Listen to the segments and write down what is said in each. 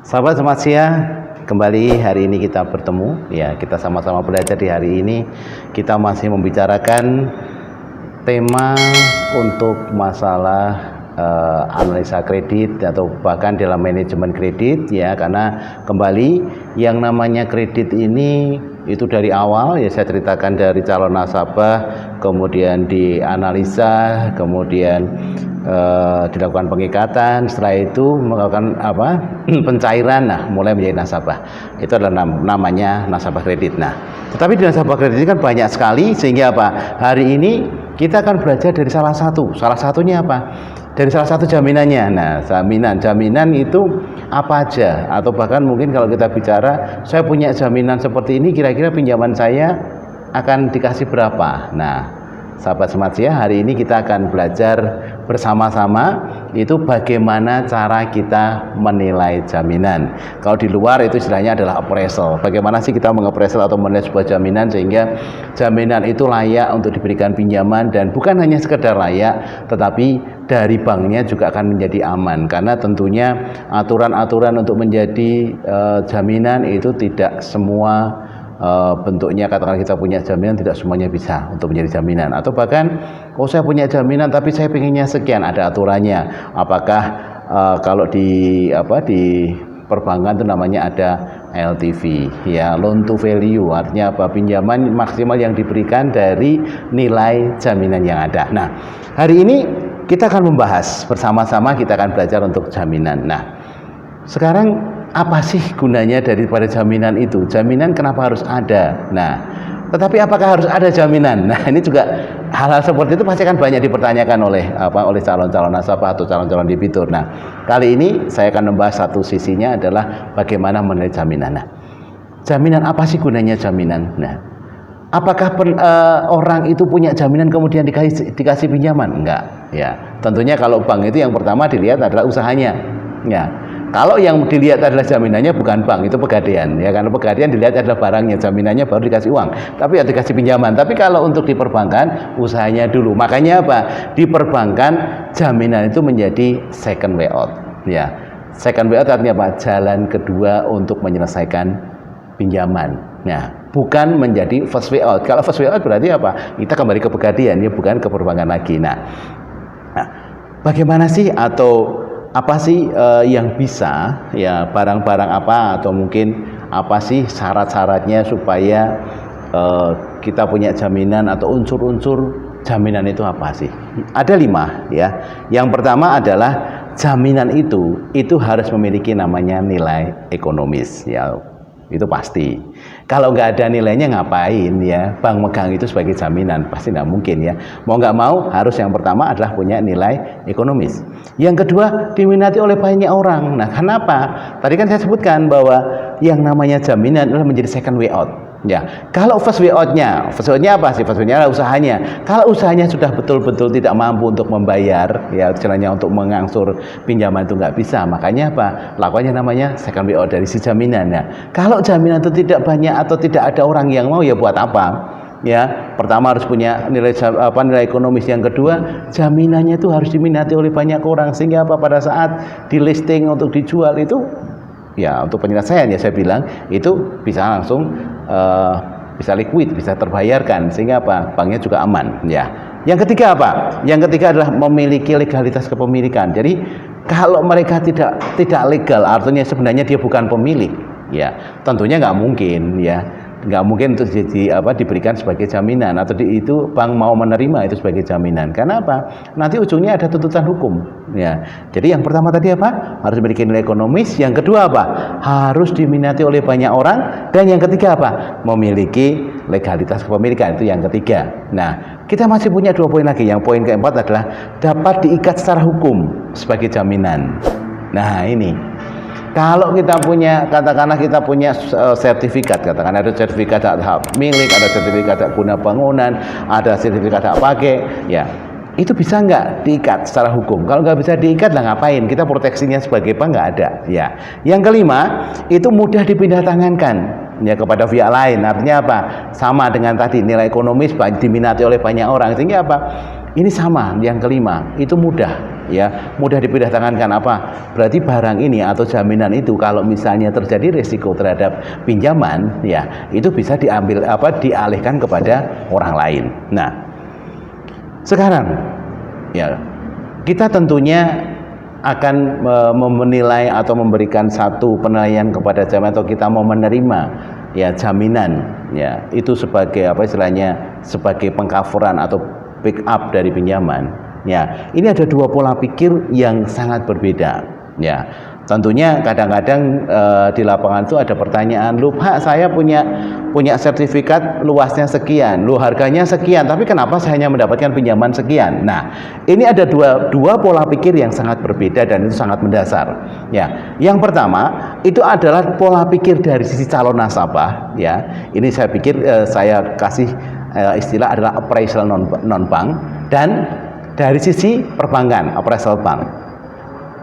Sahabat selamat siang, kembali hari ini kita bertemu. Ya, kita sama-sama belajar di hari ini. Kita masih membicarakan tema untuk masalah analisa kredit atau bahkan dalam manajemen kredit ya, karena kembali yang namanya kredit ini itu dari awal ya saya ceritakan dari calon nasabah, kemudian dianalisa, kemudian dilakukan pengikatan, setelah itu melakukan pencairan, mulai menjadi nasabah. Itu adalah namanya nasabah kredit. Tetapi di nasabah kredit ini kan banyak sekali, sehingga hari ini kita akan belajar dari salah satunya dari salah satu jaminannya. Jaminan itu apa aja, atau bahkan mungkin kalau kita bicara saya punya jaminan seperti ini, kira-kira pinjaman saya akan dikasih berapa. Sahabat Sematsia, hari ini kita akan belajar bersama-sama itu bagaimana cara kita menilai jaminan. Kalau di luar itu istilahnya adalah appraisal. Bagaimana sih kita mengappraisal atau menilai sebuah jaminan sehingga jaminan itu layak untuk diberikan pinjaman, dan bukan hanya sekedar layak, tetapi dari banknya juga akan menjadi aman, karena tentunya aturan-aturan untuk menjadi jaminan itu tidak semua bentuknya. Katakan kita punya jaminan, tidak semuanya bisa untuk menjadi jaminan, atau bahkan saya punya jaminan tapi saya pengennya sekian, ada aturannya. Apakah kalau di perbankan itu namanya ada LTV ya, loan to value, artinya pinjaman maksimal yang diberikan dari nilai jaminan yang ada. Hari ini kita akan membahas bersama-sama, kita akan belajar untuk jaminan. Sekarang apa sih gunanya daripada jaminan itu? Jaminan kenapa harus ada? Tetapi apakah harus ada jaminan? Ini juga hal-hal seperti itu pasti akan banyak dipertanyakan oleh calon-calon nasabah atau calon-calon debitur. Kali ini saya akan membahas satu sisinya adalah bagaimana menilai jaminan. Jaminan apa sih gunanya jaminan? Apakah orang itu punya jaminan kemudian dikasih pinjaman? Enggak. Ya, tentunya kalau bank itu yang pertama dilihat adalah usahanya. Ya. Kalau yang dilihat adalah jaminannya bukan bank, itu pegadaian ya, karena pegadaian dilihat adalah barangnya, jaminannya baru dikasih uang, tapi ya dikasih pinjaman. Tapi kalau untuk di perbankan usahanya dulu. Makanya di perbankan jaminan itu menjadi second way out ya. Second way out artinya jalan kedua untuk menyelesaikan pinjaman. Bukan menjadi first way out. Kalau first way out berarti kita kembali ke pegadaian ya, bukan ke perbankan lagi. Bagaimana sih atau apa sih yang bisa ya, barang-barang apa atau mungkin apa sih syarat-syaratnya supaya kita punya jaminan, atau unsur-unsur jaminan itu apa sih? Ada 5 ya. Yang pertama adalah jaminan itu harus memiliki namanya nilai ekonomis ya. Itu pasti. Kalau nggak ada nilainya ngapain ya bank megang itu sebagai jaminan? Pasti nggak mungkin ya. Mau nggak mau harus yang pertama adalah punya nilai ekonomis. Yang kedua diminati oleh banyak orang. Kenapa? Tadi kan saya sebutkan bahwa yang namanya jaminan adalah menjadi second way out. Ya, kalau first way out-nya apa sih? First way out-nya adalah usahanya. Kalau usahanya sudah betul-betul tidak mampu untuk membayar, ya istilahnya untuk mengangsur pinjaman itu nggak bisa, makanya lakukannya namanya second way out dari si jaminan. Kalau jaminan itu tidak banyak atau tidak ada orang yang mau, ya buat apa? Ya, pertama harus punya nilai ekonomis, yang kedua jaminannya itu harus diminati oleh banyak orang, sehingga pada saat di listing untuk dijual itu ya, untuk penyelesaian ya saya bilang itu bisa langsung bisa liquid, bisa terbayarkan, sehingga banknya juga aman ya. Yang ketiga Yang ketiga adalah memiliki legalitas kepemilikan. Jadi kalau mereka tidak legal, artinya sebenarnya dia bukan pemilik ya, tentunya nggak mungkin ya, nggak mungkin untuk diberikan sebagai jaminan, atau itu bank mau menerima itu sebagai jaminan. Karena nanti ujungnya ada tuntutan hukum ya. Jadi yang pertama tadi harus memiliki nilai ekonomis, yang kedua harus diminati oleh banyak orang, dan yang ketiga memiliki legalitas kepemilikan. Itu yang ketiga. Kita masih punya 2 poin lagi. Yang poin keempat adalah dapat diikat secara hukum sebagai jaminan. Ini kalau kita punya, katakanlah kita punya sertifikat, katakan ada sertifikat hak milik, ada sertifikat hak guna bangunan, ada sertifikat hak pakai, ya itu bisa nggak diikat secara hukum? Kalau nggak bisa diikat lah ngapain? Kita proteksinya sebagai bank nggak ada. Ya. Yang kelima itu mudah dipindah tangankan ya kepada pihak lain. Artinya sama dengan tadi, nilai ekonomis diminati oleh banyak orang, sehingga ini sama. Yang kelima itu mudah ya, mudah dipindah tangankan. Apa? Berarti barang ini atau jaminan itu kalau misalnya terjadi risiko terhadap pinjaman, ya, itu bisa diambil dialihkan kepada orang lain. Nah, sekarang ya, kita tentunya akan menilai atau memberikan satu penilaian kepada jaminan, atau kita mau menerima ya jaminan, ya, itu sebagai apa istilahnya, sebagai pengcoveran atau backup dari pinjaman. Ya, ini ada dua pola pikir yang sangat berbeda. Ya, tentunya kadang-kadang di lapangan itu ada pertanyaan, "Loh Pak, saya punya sertifikat luasnya sekian, loh harganya sekian, tapi kenapa saya hanya mendapatkan pinjaman sekian?" Nah, ini ada dua pola pikir yang sangat berbeda dan itu sangat mendasar. Ya, yang pertama itu adalah pola pikir dari sisi calon nasabah. Ya, ini saya pikir saya kasih istilah adalah appraisal non bank, dan dari sisi perbankan appraisal bank.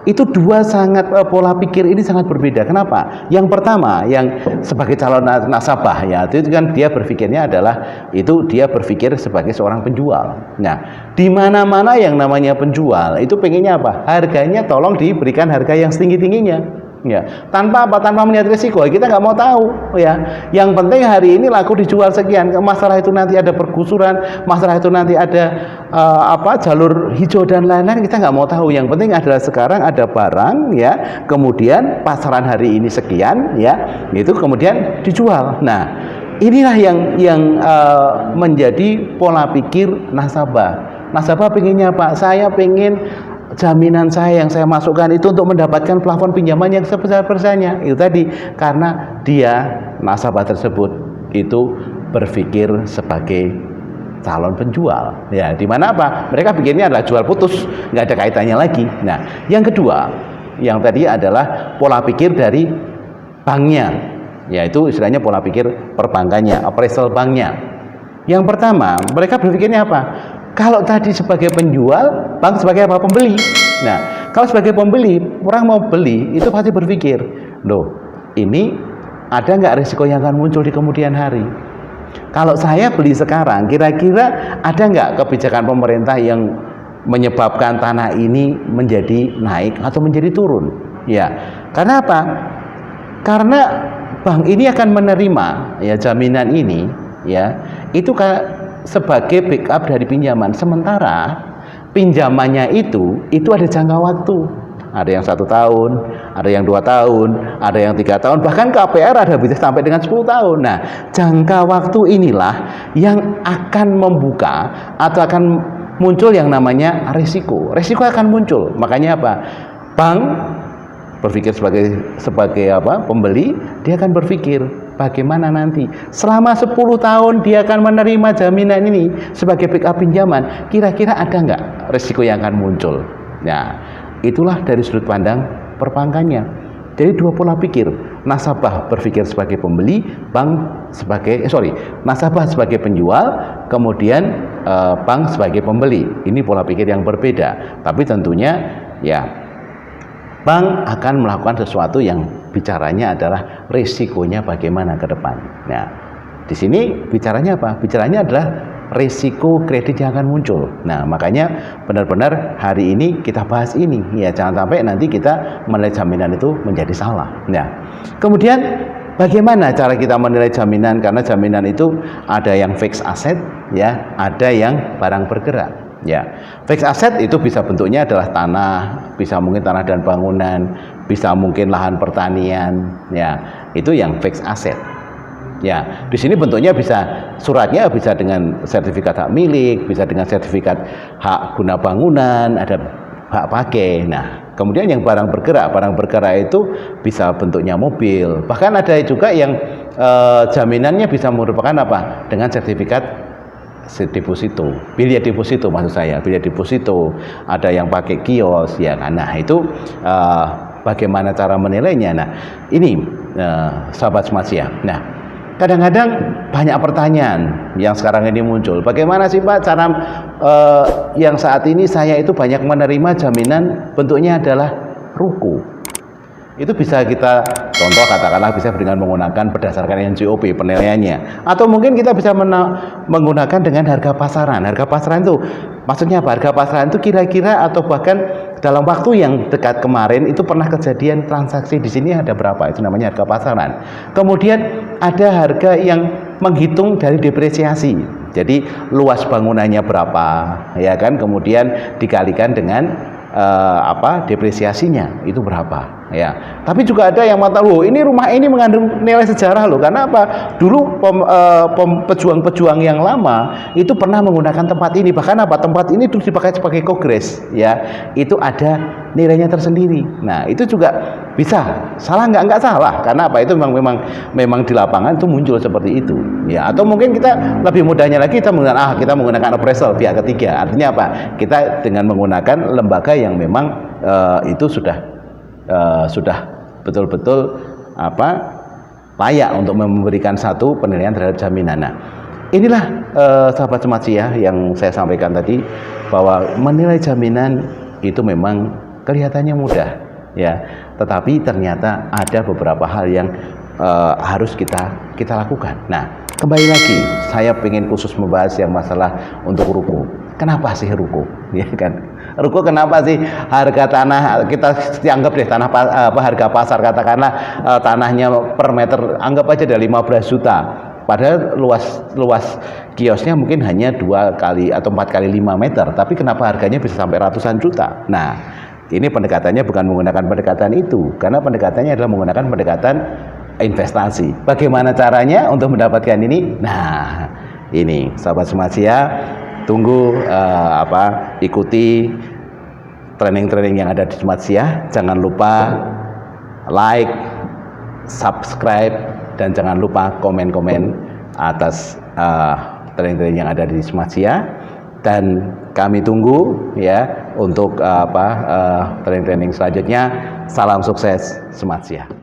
Itu dua sangat pola pikir ini sangat berbeda. Kenapa? Yang pertama, yang sebagai calon nasabah, ya, itu kan dia berpikirnya adalah itu dia berpikir sebagai seorang penjual. Nah, di mana-mana yang namanya penjual itu pengennya apa? Harganya tolong diberikan harga yang setinggi-tingginya. Ya, tanpa apa? Tanpa melihat risiko. Kita nggak mau tahu, ya. Yang penting hari ini laku dijual sekian. Masalah itu nanti ada pergusuran, masalah itu nanti ada jalur hijau dan lain-lain, kita nggak mau tahu. Yang penting adalah sekarang ada barang, ya. Kemudian pasaran hari ini sekian, ya. Itu kemudian dijual. Nah, inilah yang menjadi pola pikir nasabah. Nasabah pengennya Pak, saya pengen jaminan saya yang saya masukkan itu untuk mendapatkan plafon pinjaman yang sebesar-besarnya. Itu tadi, karena dia nasabah tersebut itu berpikir sebagai calon penjual. Ya, di mana apa? Mereka pikirnya adalah jual putus, nggak ada kaitannya lagi. Nah, yang kedua, yang tadi adalah pola pikir dari banknya, yaitu istilahnya pola pikir perbankannya, appraisal banknya. Yang pertama, mereka berpikirnya apa? Kalau tadi sebagai penjual, bank sebagai apa? Pembeli. Nah, kalau sebagai pembeli, orang mau beli, itu pasti berpikir, loh, ini ada nggak risiko yang akan muncul di kemudian hari? Kalau saya beli sekarang, kira-kira ada nggak kebijakan pemerintah yang menyebabkan tanah ini menjadi naik atau menjadi turun? Ya, karena apa? Karena bank ini akan menerima ya jaminan ini, ya, itu sebagai backup dari pinjaman. Sementara pinjamannya itu ada jangka waktu. Ada yang 1 tahun, ada yang 2 tahun, ada yang 3 tahun, bahkan KPR ada bisa sampai dengan 10 tahun. Nah, jangka waktu inilah yang akan membuka atau akan muncul yang namanya risiko. Risiko akan muncul. Makanya apa? Bank berpikir sebagai apa? Pembeli, dia akan berpikir bagaimana nanti selama 10 tahun dia akan menerima jaminan ini sebagai backup pinjaman, kira-kira ada nggak risiko yang akan muncul. Nah, itulah dari sudut pandang perbankannya. Jadi dua pola pikir, nasabah berpikir sebagai pembeli, nasabah sebagai penjual, kemudian bank sebagai pembeli. Ini pola pikir yang berbeda, tapi tentunya ya bank akan melakukan sesuatu yang bicaranya adalah risikonya bagaimana ke depan. Nah, di sini bicaranya apa? Bicaranya adalah risiko kredit yang akan muncul. Nah, makanya benar-benar hari ini kita bahas ini. Ya, jangan sampai nanti kita menilai jaminan itu menjadi salah. Nah, kemudian bagaimana cara kita menilai jaminan? Karena jaminan itu ada yang fixed asset, ya, ada yang barang bergerak. Ya, fixed asset itu bisa bentuknya adalah tanah, bisa mungkin tanah dan bangunan, bisa mungkin lahan pertanian, ya, itu yang fixed asset. Ya, di sini bentuknya bisa suratnya bisa dengan sertifikat hak milik, bisa dengan sertifikat hak guna bangunan, ada hak pakai. Nah, kemudian yang barang bergerak itu bisa bentuknya mobil. Bahkan ada juga yang jaminannya bisa merupakan apa? Dengan sertifikat deposito, biaya deposito maksud saya, biaya deposito, ada yang pakai kios, ya kan. Nah, itu bagaimana cara menilainya? Nah, ini sahabat Smartsia. Nah, kadang-kadang banyak pertanyaan yang sekarang ini muncul. Bagaimana sih Pak cara yang saat ini saya itu banyak menerima jaminan bentuknya adalah ruko. Itu bisa kita contoh katakanlah bisa dengan menggunakan berdasarkan NJOP penilaiannya, atau mungkin kita bisa menggunakan dengan harga pasaran. Harga pasaran itu maksudnya apa? Harga pasaran itu kira-kira atau bahkan dalam waktu yang dekat kemarin itu pernah kejadian transaksi di sini ada berapa, itu namanya harga pasaran. Kemudian ada harga yang menghitung dari depresiasi, jadi luas bangunannya berapa, ya kan, kemudian dikalikan dengan depresiasinya itu berapa, ya. Tapi juga ada yang mengatakan, ini rumah ini mengandung nilai sejarah loh, karena apa? Dulu pejuang-pejuang yang lama itu pernah menggunakan tempat ini, bahkan tempat ini terus dipakai sebagai kongres, ya. Itu ada nilainya tersendiri. Nah, itu juga bisa salah, nggak salah, karena apa? Itu memang di lapangan itu muncul seperti itu, ya. Atau mungkin kita lebih mudahnya lagi, kita menggunakan appraisal pihak ketiga. Artinya apa? Kita dengan menggunakan lembaga yang memang itu sudah betul-betul layak untuk memberikan satu penilaian terhadap jaminan. Nah, inilah sahabat Sematsia yang saya sampaikan tadi, bahwa menilai jaminan itu memang kelihatannya mudah, ya, tetapi ternyata ada beberapa hal yang harus kita lakukan. Nah, kembali lagi saya ingin khusus membahas yang masalah untuk ruko. Kenapa sih ruko, ya kan? Ruko kenapa sih harga tanah kita anggap deh harga pasar, katakanlah tanahnya per meter anggap aja dari 15 juta. Padahal luas kiosnya mungkin hanya 2 kali atau 4 kali 5 meter, tapi kenapa harganya bisa sampai ratusan juta? Nah, ini pendekatannya bukan menggunakan pendekatan itu, karena pendekatannya adalah menggunakan pendekatan investasi. Bagaimana caranya untuk mendapatkan ini? Nah, ini sahabat Sematsia, tunggu ikuti training-training yang ada di Sematsia. Jangan lupa like, subscribe, dan jangan lupa komen-komen atas training-training yang ada di Sematsia. Dan kami tunggu ya untuk training-training selanjutnya. Salam sukses Sematsia.